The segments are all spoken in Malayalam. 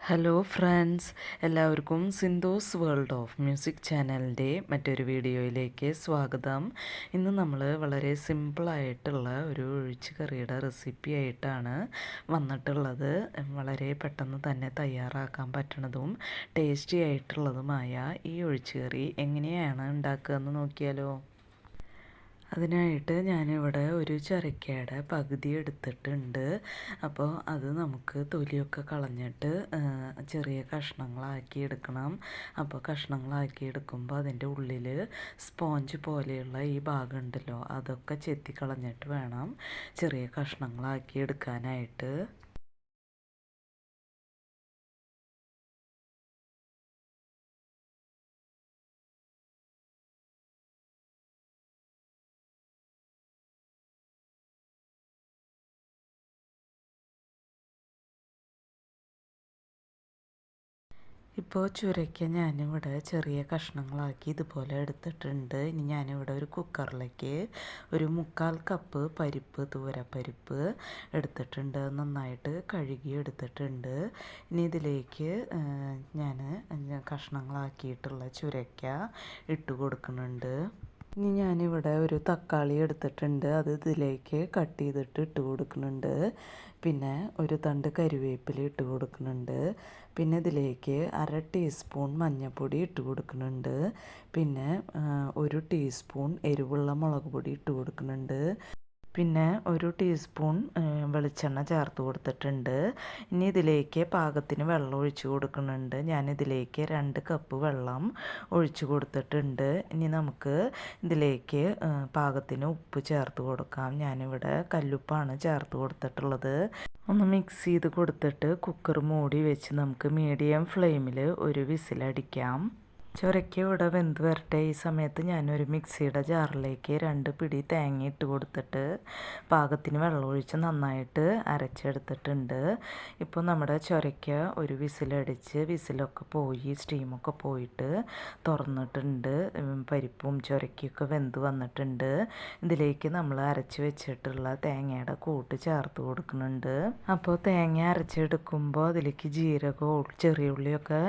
ഹലോ ഫ്രണ്ട്സ്, എല്ലാവർക്കും സിന്ധൂസ് വേൾഡ് ഓഫ് മ്യൂസിക് ചാനലിൻ്റെ മറ്റൊരു വീഡിയോയിലേക്ക് സ്വാഗതം. ഇന്ന് നമ്മൾ വളരെ സിമ്പിളായിട്ടുള്ള ഒരു ഒഴിച്ച് കറിയുടെ റെസിപ്പി ആയിട്ടാണ് വന്നിട്ടുള്ളത്. വളരെ പെട്ടെന്ന് തന്നെ തയ്യാറാക്കാൻ പറ്റുന്നതും ടേസ്റ്റി ആയിട്ടുള്ളതുമായ ഈ ഒഴിച്ച് കറി എങ്ങനെയാണ് ഉണ്ടാക്കുക എന്ന് നോക്കിയാലോ. അതിനായിട്ട് ഞാനിവിടെ ഒരു ചുരക്കയുടെ പകുതി എടുത്തിട്ടുണ്ട്. അപ്പോൾ അത് നമുക്ക് തൊലിയൊക്കെ കളഞ്ഞിട്ട് ചെറിയ കഷ്ണങ്ങളാക്കി എടുക്കണം. അപ്പോൾ കഷ്ണങ്ങളാക്കി എടുക്കുമ്പോൾ അതിൻ്റെ ഉള്ളിൽ സ്പോഞ്ച് പോലെയുള്ള ഈ ഭാഗം ഉണ്ടല്ലോ, അതൊക്കെ ചെത്തി കളഞ്ഞിട്ട് വേണം ചെറിയ കഷ്ണങ്ങളാക്കി എടുക്കാനായിട്ട്. ഇപ്പോൾ ചുരയ്ക്ക ഞാനിവിടെ ചെറിയ കഷ്ണങ്ങളാക്കി ഇതുപോലെ എടുത്തിട്ടുണ്ട്. ഇനി ഞാനിവിടെ ഒരു കുക്കറിലേക്ക് ഒരു 1/4 കപ്പ് പരിപ്പ്, തൂരപ്പരിപ്പ് എടുത്തിട്ടുണ്ട്. നന്നായിട്ട് കഴുകി എടുത്തിട്ടുണ്ട്. ഇനി ഇതിലേക്ക് ഞാൻ കഷ്ണങ്ങളാക്കിയിട്ടുള്ള ചുരയ്ക്ക ഇട്ട് കൊടുക്കുന്നുണ്ട്. ഇനി ഞാനിവിടെ ഒരു തക്കാളി എടുത്തിട്ടുണ്ട്. അത് ഇതിലേക്ക് കട്ട് ചെയ്തിട്ട് ഇട്ട് കൊടുക്കുന്നുണ്ട്. പിന്നെ ഒരു തണ്ട് കരിവേപ്പില ഇട്ട് കൊടുക്കുന്നുണ്ട്. പിന്നെ ഇതിലേക്ക് 1/2 ടീസ്പൂൺ മഞ്ഞൾപ്പൊടി ഇട്ട് കൊടുക്കുന്നുണ്ട്. പിന്നെ 1 ടീസ്പൂൺ എരിവുള്ള മുളക് പൊടി ഇട്ട് കൊടുക്കുന്നുണ്ട്. പിന്നെ 1 ടീസ്പൂൺ വെളിച്ചെണ്ണ ചേർത്ത് കൊടുത്തിട്ടുണ്ട്. ഇനി ഇതിലേക്ക് പാകത്തിന് വെള്ളം ഒഴിച്ച് കൊടുക്കുന്നുണ്ട്. ഞാനിതിലേക്ക് 2 കപ്പ് വെള്ളം ഒഴിച്ച് കൊടുത്തിട്ടുണ്ട്. ഇനി നമുക്ക് ഇതിലേക്ക് പാകത്തിന് ഉപ്പ് ചേർത്ത് കൊടുക്കാം. ഞാനിവിടെ കല്ലുപ്പാണ് ചേർത്ത് കൊടുത്തിട്ടുള്ളത്. ഒന്ന് മിക്സ് ചെയ്ത് കൊടുത്തിട്ട് കുക്കർ മൂടി വെച്ച് നമുക്ക് മീഡിയം ഫ്ലെയിമിൽ ഒരു വിസിലടിക്കാം. ചുരയ്ക്ക ഇവിടെ വെന്ത് വരട്ടെ. ഈ സമയത്ത് ഞാനൊരു മിക്സിയുടെ ജാറിലേക്ക് 2 പിടി തേങ്ങ ഇട്ട് കൊടുത്തിട്ട് പാകത്തിന് വെള്ളമൊഴിച്ച് നന്നായിട്ട് അരച്ചെടുത്തിട്ടുണ്ട്. ഇപ്പോൾ നമ്മുടെ ചുരയ്ക്ക ഒരു വിസിലടിച്ച് വിസിലൊക്കെ പോയി സ്റ്റീമൊക്കെ പോയിട്ട് തുറന്നിട്ടുണ്ട്. പരിപ്പും ചുരയ്ക്കൊക്കെ വെന്ത് വന്നിട്ടുണ്ട്. ഇതിലേക്ക് നമ്മൾ അരച്ച് വെച്ചിട്ടുള്ള തേങ്ങയുടെ കൂട്ട് ചേർത്ത് കൊടുക്കുന്നുണ്ട്. അപ്പോൾ തേങ്ങ അരച്ചെടുക്കുമ്പോൾ അതിലേക്ക് ജീരകവും ചെറിയ ഉള്ളിയൊക്കെ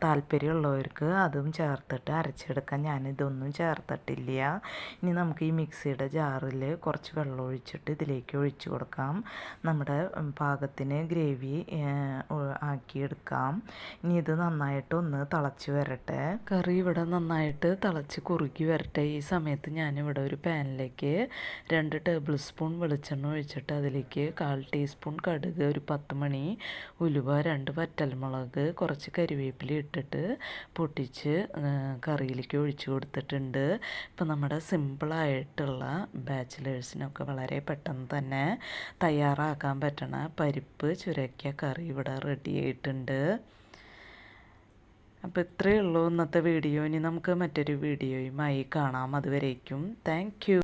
താല്പര്യമുള്ളവർക്ക് അതും ചേർത്തിട്ട് അരച്ചെടുക്കാൻ. ഞാനിതൊന്നും ചേർത്തിട്ടില്ല. ഇനി നമുക്ക് ഈ മിക്സിയുടെ ജാറിൽ കുറച്ച് വെള്ളം ഒഴിച്ചിട്ട് ഇതിലേക്ക് ഒഴിച്ചു കൊടുക്കാം. നമ്മുടെ പാകത്തിന് ഗ്രേവി ആക്കിയെടുക്കാം. ഇനി ഇത് നന്നായിട്ട് ഒന്ന് തിളച്ച് വരട്ടെ. കറി ഇവിടെ നന്നായിട്ട് തിളച്ച് കുറുകി വരട്ടെ. ഈ സമയത്ത് ഞാനിവിടെ ഒരു പാനിലേക്ക് 2 ടേബിൾ സ്പൂൺ വെളിച്ചെണ്ണ ഒഴിച്ചിട്ട് അതിലേക്ക് 1/4 ടീസ്പൂൺ കടുക്, ഒരു 10 മണി ഉലുവ, 2 വറ്റൽമുളക്, കുറച്ച് കരിവേപ്പില ഇട്ടിട്ട് പൊട്ടിച്ച് കറിയിലേക്ക് ഒഴിച്ചു കൊടുത്തിട്ടുണ്ട്. ഇപ്പം നമ്മുടെ സിമ്പിളായിട്ടുള്ള ബാച്ചിലേഴ്സിനൊക്കെ വളരെ പെട്ടെന്ന് തന്നെ തയ്യാറാക്കാൻ പറ്റണ പരിപ്പ് ചുരയ്ക്ക കറി ഇവിടെ റെഡി ആയിട്ടുണ്ട്. അപ്പോൾ ഇത്രയേ ഉള്ളൂ ഇന്നത്തെ വീഡിയോ. ഇനി നമുക്ക് മറ്റൊരു വീഡിയോയുമായി കാണാം. അതുവരേക്കും താങ്ക് യു.